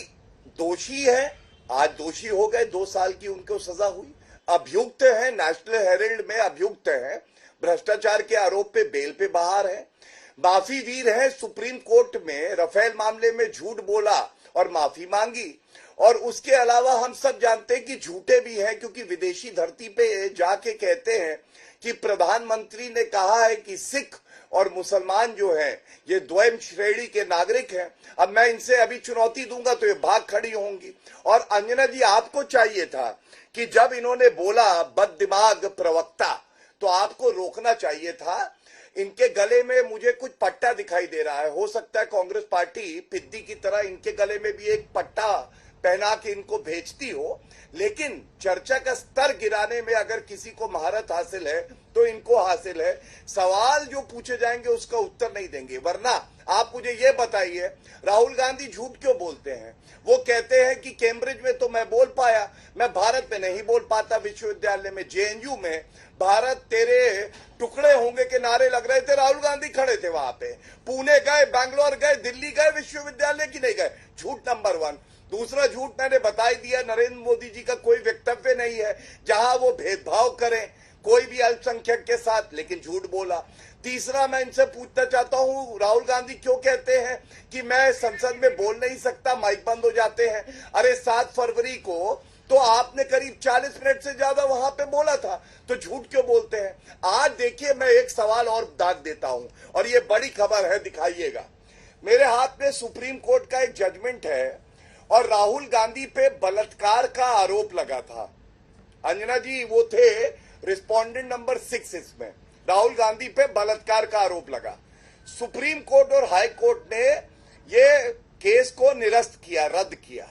दोषी है, आज दोषी हो गए, 2 साल की उनको सजा हुई, अभियुक्त है, नेशनल हेराल्ड में अभियुक्त है, भ्रष्टाचार के आरोप पे बेल पे बाहर है, माफी वीर है, सुप्रीम कोर्ट में राफेल मामले में झूठ बोला और माफी मांगी। और उसके अलावा हम सब जानते हैं कि झूठे भी हैं, क्योंकि विदेशी धरती पे जाके कहते हैं कि प्रधानमंत्री ने कहा है कि सिख और मुसलमान जो हैं ये द्वैम श्रेणी के नागरिक हैं। अब मैं इनसे अभी चुनौती दूंगा तो ये भाग खड़ी होंगी। और अंजना जी, आपको चाहिए था कि जब इन्होंने बोला बददिमाग प्रवक्ता, तो आपको रोकना चाहिए था। इनके गले में मुझे कुछ पट्टा दिखाई दे रहा है, हो सकता है कांग्रेस पार्टी पिद्दी की तरह इनके गले में भी एक पट्टा पहना के इनको भेजती हो। लेकिन चर्चा का स्तर गिराने में अगर किसी को महारत हासिल है तो इनको हासिल है। सवाल जो पूछे जाएंगे उसका उत्तर नहीं देंगे। वरना आप मुझे ये बताइए, राहुल गांधी झूठ क्यों बोलते हैं? वो कहते हैं कि कैम्ब्रिज में तो मैं बोल पाया, मैं भारत में नहीं बोल पाता। विश्वविद्यालय में, जेएनयू में भारत तेरे टुकड़े होंगे के नारे लग रहे थे, राहुल गांधी खड़े थे वहां पे। पुणे गए, बैंगलोर गए, दिल्ली गए, विश्वविद्यालय की नहीं गए। झूठ नंबर 1। दूसरा झूठ मैंने बता ही दिया, नरेंद्र मोदी जी का कोई वक्तव्य नहीं है जहां वो भेदभाव करें कोई भी अल्पसंख्यक के साथ, लेकिन झूठ बोला। तीसरा, मैं इनसे पूछना चाहता हूं, राहुल गांधी क्यों कहते हैं कि मैं संसद में बोल नहीं सकता, माइक बंद हो जाते हैं? अरे 7 फरवरी को तो आपने करीब 40 मिनट से ज्यादा वहां पे बोला था, तो झूठ क्यों बोलते हैं? आज देखिए, मैं एक सवाल और दाग देता हूं और ये बड़ी खबर है, दिखाइएगा। मेरे हाथ में सुप्रीम कोर्ट का एक जजमेंट है और राहुल गांधी पे बलात्कार का आरोप लगा था। अंजना जी, वो थे रिस्पोंडेंट नंबर 6 इसमें। राहुल गांधी पे बलात्कार का आरोप लगा। सुप्रीम कोर्ट और हाई कोर्ट ने ये केस को निरस्त किया, रद्द किया।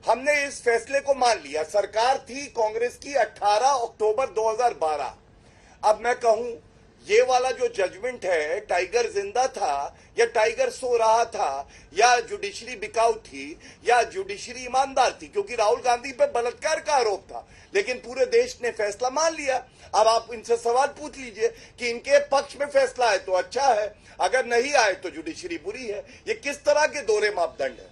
हमने इस फैसले को मान लिया। सरकार थी कांग्रेस की 18 अक्टूबर 2012। अब मैं कहूं, ये वाला जो जजमेंट है, टाइगर जिंदा था या टाइगर सो रहा था, या जुडिशरी बिकाऊ थी या जुडिशरी ईमानदार थी? क्योंकि राहुल गांधी पे बलात्कार का आरोप था, लेकिन पूरे देश ने फैसला मान लिया। अब आप इनसे सवाल पूछ लीजिए कि इनके पक्ष में फैसला है तो अच्छा है, अगर नहीं आए तो जुडिशरी बुरी है। ये किस तरह के दोहरे मापदंड है?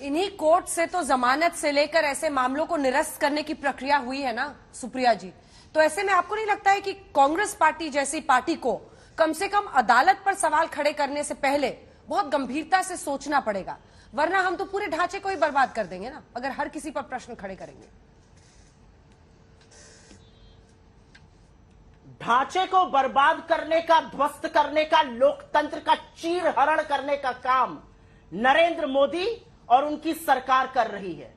इन्हीं कोर्ट से तो जमानत से लेकर ऐसे मामलों को निरस्त करने की प्रक्रिया हुई है ना सुप्रिया जी। तो ऐसे में आपको नहीं लगता है कि कांग्रेस पार्टी जैसी पार्टी को कम से कम अदालत पर सवाल खड़े करने से पहले बहुत गंभीरता से सोचना पड़ेगा? वरना हम तो पूरे ढांचे को ही बर्बाद कर देंगे ना, अगर हर किसी पर प्रश्न खड़े करेंगे। ढांचे को बर्बाद करने का, ध्वस्त करने का, लोकतंत्र का चीर हरण करने का काम नरेंद्र मोदी और उनकी सरकार कर रही है।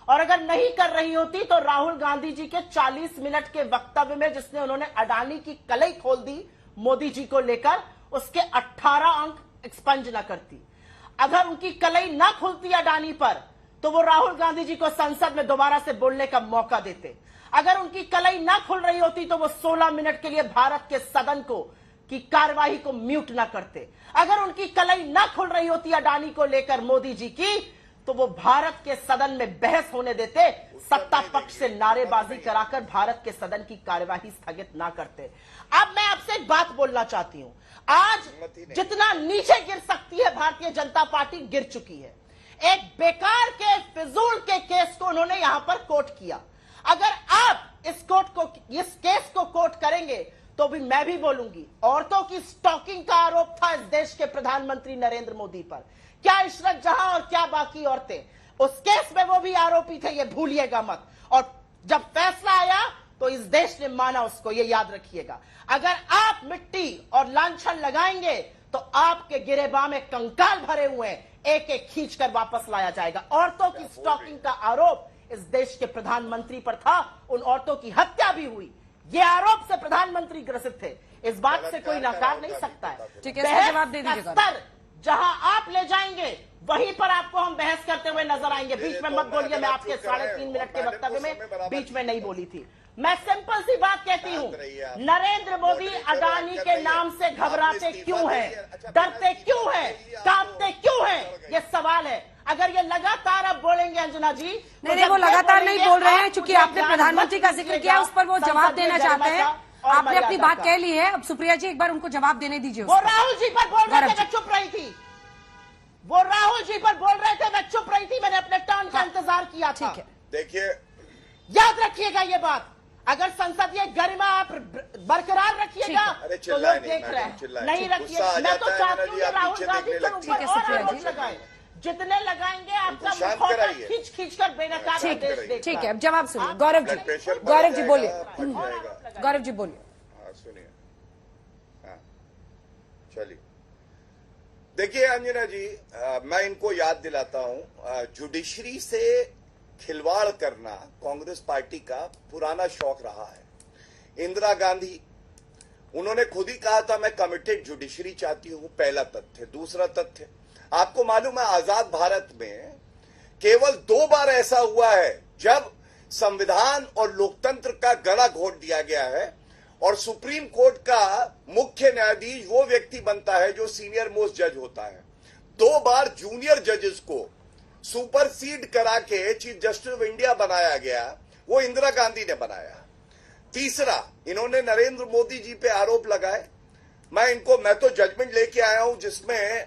और अगर नहीं कर रही होती तो राहुल गांधी जी के 40 मिनट के वक्तव्य में जिसने उन्होंने अडानी की कलई खोल दी मोदी जी को लेकर, उसके 18 अंक एक्सपंज न करती। अगर उनकी कलई ना खुलती अडानी पर तो वो राहुल गांधी जी को संसद में दोबारा से बोलने का मौका देते। अगर उनकी कलई ना खुल रही होती तो वो 16 मिनट के लिए भारत के सदन को की कार्यवाही को म्यूट ना करते। अगर उनकी कलई ना खुल रही होती अडानी को लेकर मोदी जी की, तो वो भारत के सदन में बहस होने देते, सत्ता पक्ष से नारेबाजी कराकर भारत के सदन की कार्यवाही स्थगित ना करते। अब मैं आपसे एक बात बोलना चाहती हूं, आज जितना नीचे गिर सकती है भारतीय जनता पार्टी गिर चुकी है। एक बेकार के फिजूल के केस को उन्होंने यहां पर कोर्ट किया। अगर आप इस केस को कोर्ट करेंगे तो भी मैं भी बोलूंगी, औरतों की स्टॉकिंग का आरोप था इस देश के प्रधानमंत्री नरेंद्र मोदी पर। क्या इशरत जहां और क्या बाकी औरतें, उस केस में वो भी आरोपी थे, ये भूलिएगा मत। और जब फैसला आया तो इस देश ने माना उसको, ये याद रखिएगा। अगर आप मिट्टी और लांछन लगाएंगे तो आपके गिरेबा में कंकाल भरे हुए हैं, एक एक खींचकर वापस लाया जाएगा। औरतों की स्टॉकिंग का आरोप इस देश के प्रधानमंत्री पर था, उन औरतों की हत्या भी हुई। ये आरोप से प्रधानमंत्री ग्रसित थे, इस बात से कोई नकार नहीं सकता है। ठीक है, इसका जवाब दे दीजिएगा। जहां आप ले जाएंगे वहीं पर आपको हम बहस करते हुए नजर आएंगे। बीच में मत बोलिए, मैं आपके 3.5 मिनट के वक्तव्य में बीच में नहीं बोली थी। मैं सिंपल सी बात कहती हूं, नरेंद्र मोदी अडानी के नाम से घबराते क्यों हैं, डरते क्यों हैं, कांपते क्यों हैं, ये सवाल है। अगर ये लगातार आप बोलेंगे अंजना जी, नहीं, वो लगातार नहीं बोल रहे हैं, चूंकि आपने प्रधानमंत्री का जिक्र किया, उस पर वो जवाब देना चाहते हैं। आपने अपनी बात कह ली है, अब सुप्रिया जी एक बार उनको जवाब देने दीजिए। वो राहुल जी पर बोल रहे थे, मैं चुप रही थी। वो राहुल जी पर बोल रहे थे, मैं चुप रही थी, मैंने अपने टर्न का इंतजार किया था। ठीक है, देखिए याद रखिएगा ये बात, अगर संसदीय गरिमा आप बरकरार रखिएगा तो लोग देख रहे हैं, नहीं रखिए। मैं तो चाहती हूँ राहुल गांधी के ऊपर और आरोप लगाए, जितने लगाएंगे आपका मुखौटा खींच खींच कर बेनकाब देश। ठीक है, अब जवाब सुनिए। गौरव जी बोलिए, गौरव जी बोलिए। सुनिए, चलिए। देखिए अंजना जी, मैं इनको याद दिलाता हूं, जुडिशरी से खिलवाड़ करना कांग्रेस पार्टी का पुराना शौक रहा है। इंदिरा गांधी, उन्होंने खुद ही कहा था मैं कमिटेड जुडिशरी चाहती हूं, पहला तथ्य। दूसरा तथ्य, आपको मालूम है आजाद भारत में केवल 2 बार ऐसा हुआ है जब संविधान और लोकतंत्र का गला घोट दिया गया है और सुप्रीम कोर्ट का मुख्य न्यायाधीश वो व्यक्ति बनता है जो सीनियर मोस्ट जज होता है। 2 बार जूनियर जजेस को सुपरसीड करा के चीफ जस्टिस ऑफ इंडिया बनाया गया, वो इंदिरा गांधी ने बनाया। तीसरा, इन्होंने नरेंद्र मोदी जी पे आरोप लगाए। मैं तो जजमेंट लेके आया हूं जिसमें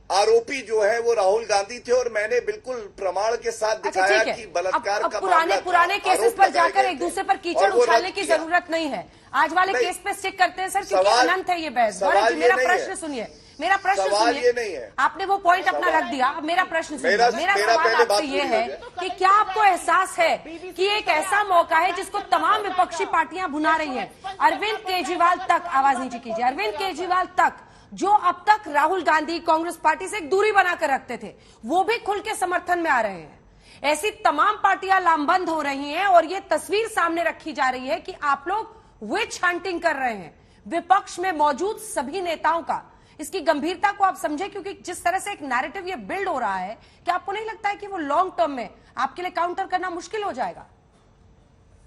आरोपी जो है वो राहुल गांधी थे और मैंने बिल्कुल प्रमाण के साथ दिखाया कि बलात्कार का पुराने केसेस पर जाकर एक दूसरे पर कीचड़ उछालने की जरूरत नहीं है। आज वाले केस पे स्टिक करते हैं सर, क्योंकि अनंत है ये बहस। गौरव जी, मेरा प्रश्न सुनिए, मेरा प्रश्न सुनिए। आपने वो पॉइंट अपना रख दिया, अब मेरा प्रश्न सुनिए। मेरा सवाल आपसे ये है कि क्या आपको एहसास है कि एक ऐसा मौका है जिसको तमाम विपक्षी पार्टियां भुना रही हैं? अरविंद केजरीवाल तक, आवाज नीचे कीजिए, अरविंद केजरीवाल तक जो अब तक राहुल गांधी कांग्रेस पार्टी से एक दूरी बनाकर रखते थे, वो भी खुल के समर्थन में आ रहे हैं। ऐसी तमाम पार्टियां लामबंद हो रही हैं और ये तस्वीर सामने रखी जा रही है कि आप लोग विच हंटिंग कर रहे हैं विपक्ष में मौजूद सभी नेताओं का। इसकी गंभीरता को आप समझे, क्योंकि जिस तरह से एक नैरेटिव ये बिल्ड हो रहा है, कि आपको नहीं लगता है कि वो लॉन्ग टर्म में आपके लिए काउंटर करना मुश्किल हो जाएगा?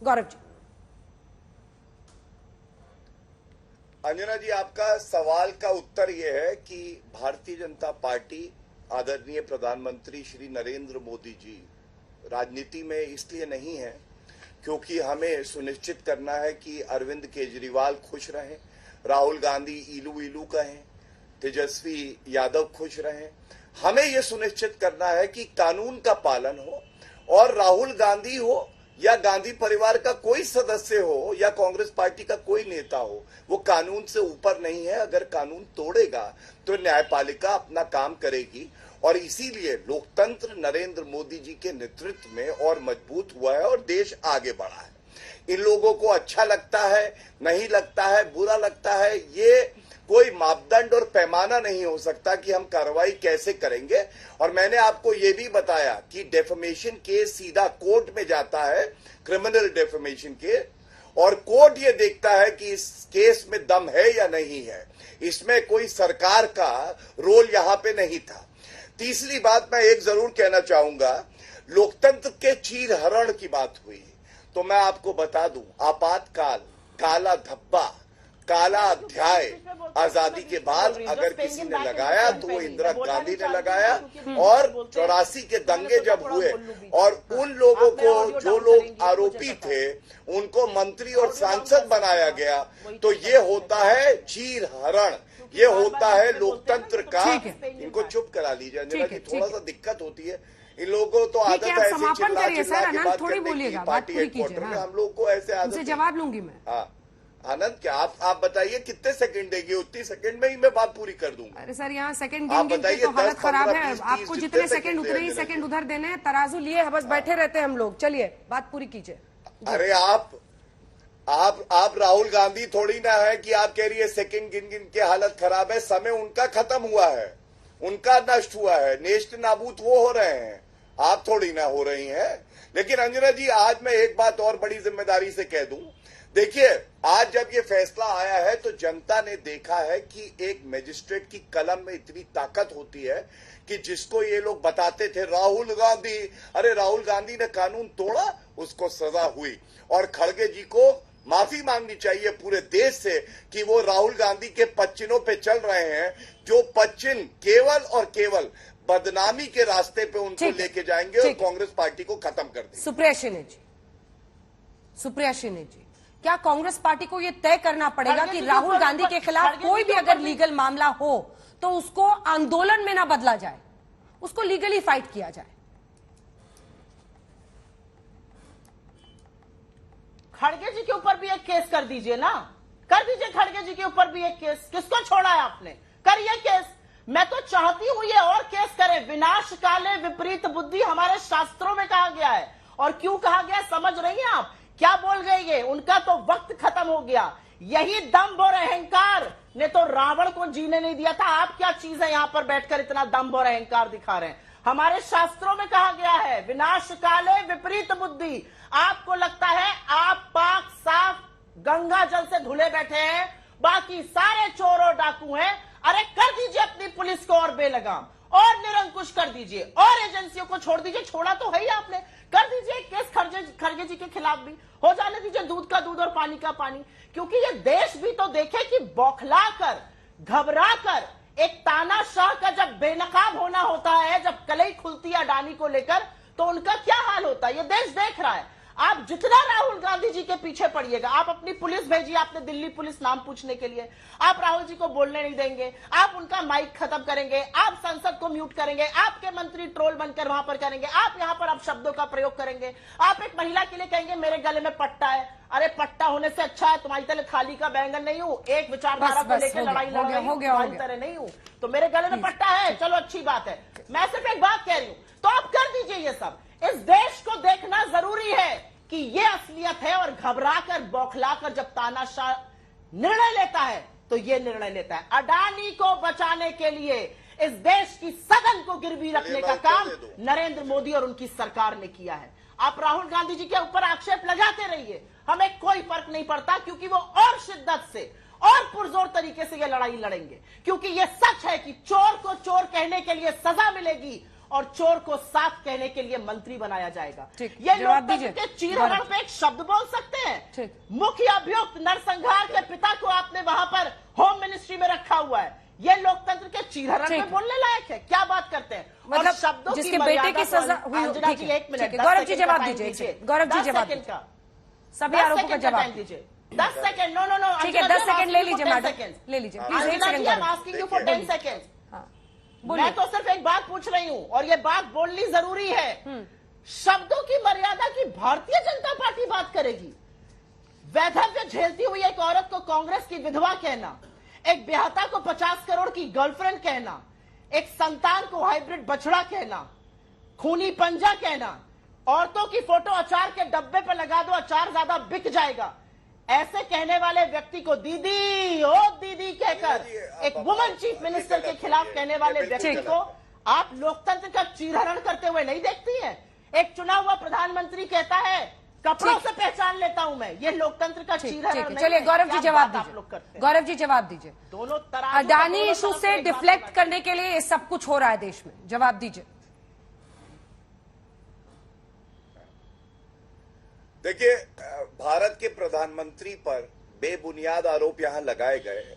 गौरव जी। अंजना जी, आपका सवाल का उत्तर यह है कि भारतीय जनता पार्टी, आदरणीय प्रधानमंत्री श्री नरेंद्र मोदी जी राजनीति में इसलिए नहीं है क्योंकि हमें सुनिश्चित करना है कि अरविंद केजरीवाल खुश रहें, राहुल गांधी इलू इलू कहें, तेजस्वी यादव खुश रहें। हमें यह सुनिश्चित करना है कि कानून का पालन हो और राहुल गांधी हो या गांधी परिवार का कोई सदस्य हो या कांग्रेस पार्टी का कोई नेता हो, वो कानून से ऊपर नहीं है। अगर कानून तोड़ेगा तो न्यायपालिका अपना काम करेगी और इसीलिए लोकतंत्र नरेंद्र मोदी जी के नेतृत्व में और मजबूत हुआ है और देश आगे बढ़ा है। इन लोगों को अच्छा लगता है, नहीं लगता है, बुरा लगता है, ये कोई मापदंड और पैमाना नहीं हो सकता कि हम कार्रवाई कैसे करेंगे। और मैंने आपको ये भी बताया कि डेफेमेशन केस सीधा कोर्ट में जाता है, क्रिमिनल डेफेमेशन केस, और कोर्ट ये देखता है कि इस केस में दम है या नहीं है। इसमें कोई सरकार का रोल यहां पे नहीं था। तीसरी बात मैं एक जरूर कहना चाहूंगा, लोकतंत्र के चीरहरण की बात हुई तो मैं आपको बता दूं, आपातकाल, काला धब्बा, काला अध्याय आजादी के बाद अगर किसी ने लगाया तो वो इंदिरा गांधी ने लगाया। और 84 के दंगे जब हुए और उन लोगों को, जो लोग आरोपी थे, उनको मंत्री और सांसद बनाया गया, तो ये होता है चीरहरण, ये होता है लोकतंत्र का। इनको चुप करा लीजिए अंजना जी, थोड़ा सा दिक्कत होती है इन लोगों को, तो आदत है ऐसे चिल्ला चिल्ला के बात करने की पार्टी हेडक्वार्टर में। हम लोग को ऐसे आदत, जवाब लूंगी मैं। हाँ आनंद, क्या आप बताइए कितने सेकंड देंगे? उतनी सेकंड में ही मैं बात पूरी कर दूंगा। अरे सर, यहाँ सेकंड गिन तो हालत खराब है। आपको जितने सेकंड उतने ही सेकंड उधर देने हैं। तराजू लिए बस बैठे रहते हैं हम लोग। चलिए बात पूरी कीजिए। अरे आप राहुल गांधी थोड़ी ना है कि आप कह रही है सेकंड गिन गिन के हालत खराब है। समय उनका खत्म हुआ है, उनका नष्ट हुआ है, नेस्त नाबूद वो हो रहे हैं, आप थोड़ी ना हो रही हैं। लेकिन अंजना जी, आज मैं एक बात और बड़ी जिम्मेदारी से कह दूं, देखिए आज जब ये फैसला आया है तो जनता ने देखा है कि एक मजिस्ट्रेट की कलम में इतनी ताकत होती है कि जिसको ये लोग बताते थे राहुल गांधी, अरे राहुल गांधी ने कानून तोड़ा, उसको सजा हुई। और खड़गे जी को माफी मांगनी चाहिए पूरे देश से कि वो राहुल गांधी के पच्चिनों पे चल रहे हैं, जो पच्चिन केवल और केवल बदनामी के रास्ते पे उनको लेके जाएंगे और कांग्रेस पार्टी को खत्म कर देंगे। सुप्रिया शिने जी, क्या कांग्रेस पार्टी को यह तय करना पड़ेगा कि राहुल गांधी के खिलाफ कोई भी अगर लीगल मामला हो तो उसको आंदोलन में ना बदला जाए, उसको लीगली फाइट किया जाए? खड़गे जी के ऊपर भी एक केस कर दीजिए ना, कर दीजिए खड़गे जी के ऊपर भी एक केस। किसको छोड़ा है आपने? करिए केस। मैं तो चाहती हूं ये और केस करें। विनाश काले विपरीत बुद्धि हमारे शास्त्रों में कहा गया है। और क्यों कहा गया समझ रही हैं आप? क्या बोल गए ये? उनका तो वक्त खत्म हो गया। यही दम्भ और अहंकार ने तो रावण को जीने नहीं दिया था। आप क्या चीज है यहां पर बैठकर इतना दम्भ और अहंकार दिखा रहे हैं? हमारे शास्त्रों में कहा गया है विनाश काले विपरीत बुद्धि। आपको लगता है आप पाक साफ गंगा जल से धुले बैठे हैं, बाकी सारे चोर और डाकू हैं। अरे कर दीजिए अपनी पुलिस को और बेलगाम और निरंकुश कर दीजिए और एजेंसियों को छोड़ दीजिए। छोड़ा तो है ही आपने। कर दीजिए केस खड़गे जी के खिलाफ भी, हो जाने दीजिए दूध का दूध और पानी का पानी। क्योंकि ये देश भी तो देखे कि बौखला कर, घबरा कर, एक तानाशाह का जब बेनकाब होना होता है, जब कलई खुलती है अडानी को लेकर, तो उनका क्या हाल होता है ये देश देख रहा है। आप जितना राहुल गांधी जी के पीछे पड़िएगा, आप अपनी पुलिस भेजिए, आपने दिल्ली पुलिस नाम पूछने के लिए, आप राहुल जी को बोलने नहीं देंगे, आप उनका माइक खत्म करेंगे, आप संसद को म्यूट करेंगे, आपके मंत्री ट्रोल बनकर वहां पर करेंगे, आप यहां पर आप शब्दों का प्रयोग करेंगे। आप एक महिला के लिए कहेंगे मेरे गले में पट्टा है। अरे पट्टा होने से अच्छा है तुम्हारी तरह खाली का बैंगन नहीं हूं, एक विचारधारा को लेकर लड़ाई लड़ रही हूं, तुम्हारी तरह नहीं हूं, तो मेरे गले में पट्टा है, चलो अच्छी बात है। मैं सिर्फ एक बात कह रही हूं, तो आप कर दीजिए ये सब। इस देश को देखना जरूरी है कि ये असलियत है। और घबराकर बौखलाकर जब तानाशाह निर्णय लेता है तो ये निर्णय लेता है। अडानी को बचाने के लिए इस देश की सदन को गिरवी रखने का काम नरेंद्र मोदी और उनकी सरकार ने किया है। आप राहुल गांधी जी के ऊपर आक्षेप लगाते रहिए, हमें कोई फर्क नहीं पड़ता, क्योंकि वो और शिद्दत से और पुरजोर तरीके से ये लड़ाई लड़ेंगे। क्योंकि ये सच है कि चोर को चोर कहने के लिए सजा मिलेगी और चोर को साफ कहने के लिए मंत्री बनाया जाएगा। ये लोकतंत्र के चीरहरण पे एक शब्द बोल सकते हैं। मुख्य अभियुक्त नरसंहार के पिता को आपने वहां पर होम मिनिस्ट्री में रखा हुआ है। ये लोकतंत्र के चीरहरण में बोलने लायक है? क्या बात करते हैं? मतलब शब्दों जिसके बेटे की सजा हुई। एक मिनट, गौरव जी जवाब दीजिए। गौरव जी जवाब दीजिए, सभी आरोपों का जवाब दीजिए। 10 सेकंड। नो, ठीक है, 10 सेकंड ले लीजिए मैडम, ले लीजिए please. 1 second asking you for 10 second. मैं तो सिर्फ एक बात पूछ रही हूं और ये बात बोलनी जरूरी है। शब्दों की मर्यादा की भारतीय जनता पार्टी बात करेगी। वैधव्य झेलती हुई एक औरत को कांग्रेस की विधवा कहना, एक बेहता को 50 करोड़ की गर्लफ्रेंड कहना, एक संतान को हाइब्रिड बछड़ा कहना, खूनी पंजा कहना, औरतों की फोटो अचार के डब्बे पर लगा दो, अचार ज्यादा बिक जाएगा, ऐसे कहने वाले व्यक्ति को दीदी ओ दीदी कहकर एक वुमन चीफ मिनिस्टर के खिलाफ कहने वाले व्यक्ति को आप लोकतंत्र का चीरहरण करते हुए नहीं देखती हैं? एक चुना हुआ प्रधानमंत्री कहता है कपड़ों से पहचान लेता हूं मैं, ये लोकतंत्र का चीरहरण नहीं। चलिए गौरव जी जवाब दीजिए, गौरव जी जवाब दीजिए। दोनों अडानी इशू से डिफ्लेक्ट करने के लिए ये सब कुछ हो रहा है देश में, जवाब दीजिए। देखिए, भारत के प्रधानमंत्री पर बेबुनियाद आरोप यहां लगाए गए।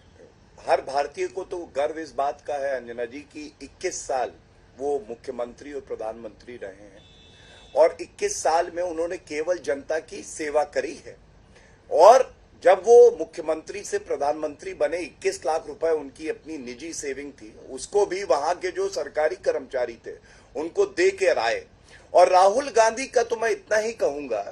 हर भारतीय को तो गर्व इस बात का है अंजना जी कि 21 साल वो मुख्यमंत्री और प्रधानमंत्री रहे हैं और 21 साल में उन्होंने केवल जनता की सेवा करी है। और जब वो मुख्यमंत्री से प्रधानमंत्री बने, 21 लाख रुपए उनकी अपनी निजी सेविंग थी, उसको भी वहां के जो सरकारी कर्मचारी थे उनको दे के आए। और राहुल गांधी का तो मैं इतना ही कहूंगा,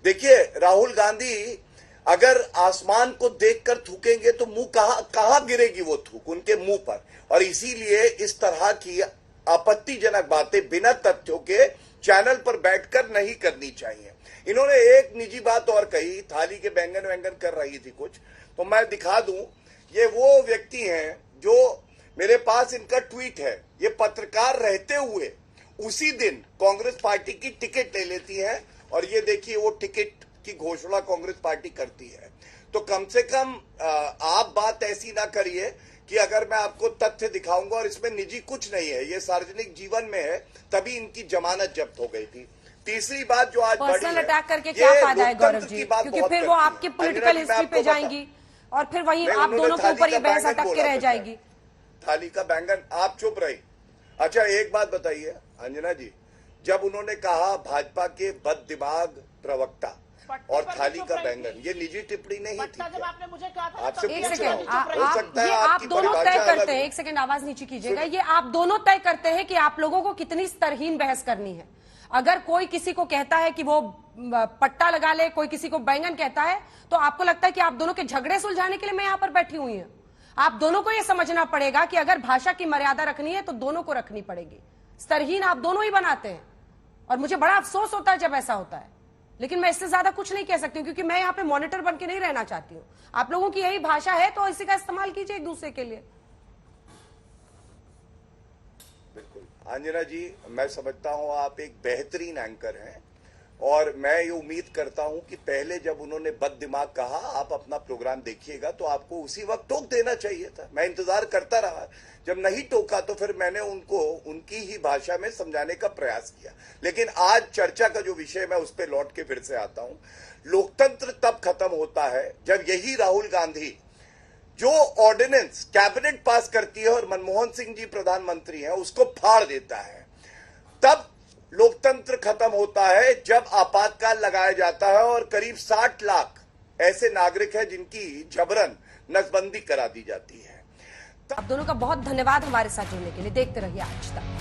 देखिए राहुल गांधी अगर आसमान को देखकर थूकेंगे तो मुंह कहां गिरेगी वो थूक उनके मुंह पर। और इसीलिए इस तरह की आपत्तिजनक बातें बिना तथ्यों के चैनल पर बैठकर नहीं करनी चाहिए। इन्होंने एक निजी बात और कही, थाली के बैंगन वैंगन कर रही थी कुछ, तो मैं दिखा दूं, ये वो व्यक्ति हैं जो मेरे पास इनका ट्वीट है। ये पत्रकार रहते हुए उसी दिन कांग्रेस पार्टी की टिकट ले लेती है और ये देखिए वो टिकट की घोषणा कांग्रेस पार्टी करती है। तो कम से कम आप बात ऐसी ना करिए कि अगर मैं आपको तथ्य दिखाऊंगा, और इसमें निजी कुछ नहीं है, ये सार्वजनिक जीवन में है, तभी इनकी जमानत जब्त हो गई थी। तीसरी बात जो आज पर्सनल अटैक करके क्या फायदा है गौरव जी, क्योंकि फिर वो आपकी पॉलिटिकल हिस्ट्री पे जाएंगी और फिर वहीं आप दोनों के ऊपर ये बहस अटक के रह जाएगी। थाली का बैंगन, आप चुप रही। अच्छा एक बात बताइए अंजना जी, जब उन्होंने कहा भाजपा के बददिमाग प्रवक्ता और थाली का बैंगन, ये निजी टिप्पणी नहीं थी। जब आपने मुझे कहा था आपसे एक पूछ सेकंड, रहा हूं, हो सकता है आप आपकी दोनों तय परिभाषा करते अलग हैं, हो। एक सेकंड आवाज नीचे कीजिएगा, ये आप दोनों तय करते हैं कि आप लोगों को कितनी स्तरहीन बहस करनी है। अगर कोई किसी को कहता है कि वो पट्टा लगा ले, कोई किसी को बैंगन कहता है, तो आपको लगता है कि आप दोनों के झगड़े सुलझाने के लिए मैं यहां पर बैठी हुई हूं? आप दोनों को यह समझना पड़ेगा कि अगर भाषा की मर्यादा रखनी है तो दोनों को रखनी पड़ेगी। स्तरहीन आप दोनों ही बनाते हैं और मुझे बड़ा अफसोस होता है जब ऐसा होता है, लेकिन मैं इससे ज्यादा कुछ नहीं कह सकती हूँ क्योंकि मैं यहाँ पे मॉनिटर बन के नहीं रहना चाहती हूँ। आप लोगों की यही भाषा है तो इसी का इस्तेमाल कीजिए एक दूसरे के लिए। बिल्कुल अंजना जी, मैं समझता हूं आप एक बेहतरीन एंकर हैं और मैं ये उम्मीद करता हूं कि पहले जब उन्होंने बददिमाग कहा, आप अपना प्रोग्राम देखिएगा तो आपको उसी वक्त टोक देना चाहिए था। मैं इंतजार करता रहा, जब नहीं टोका तो फिर मैंने उनको उनकी ही भाषा में समझाने का प्रयास किया। लेकिन आज चर्चा का जो विषय, मैं उस पर लौट के फिर से आता हूं। लोकतंत्र तब खत्म होता है जब यही राहुल गांधी जो ऑर्डिनेंस कैबिनेट पास करती है और मनमोहन सिंह जी प्रधानमंत्री हैं उसको फाड़ देता है। तब लोकतंत्र खत्म होता है जब आपातकाल लगाया जाता है और करीब 60 लाख ऐसे नागरिक हैं जिनकी जबरन नसबंदी करा दी जाती है। आप दोनों का बहुत धन्यवाद हमारे साथ जुड़ने के लिए। देखते रहिए आज तक।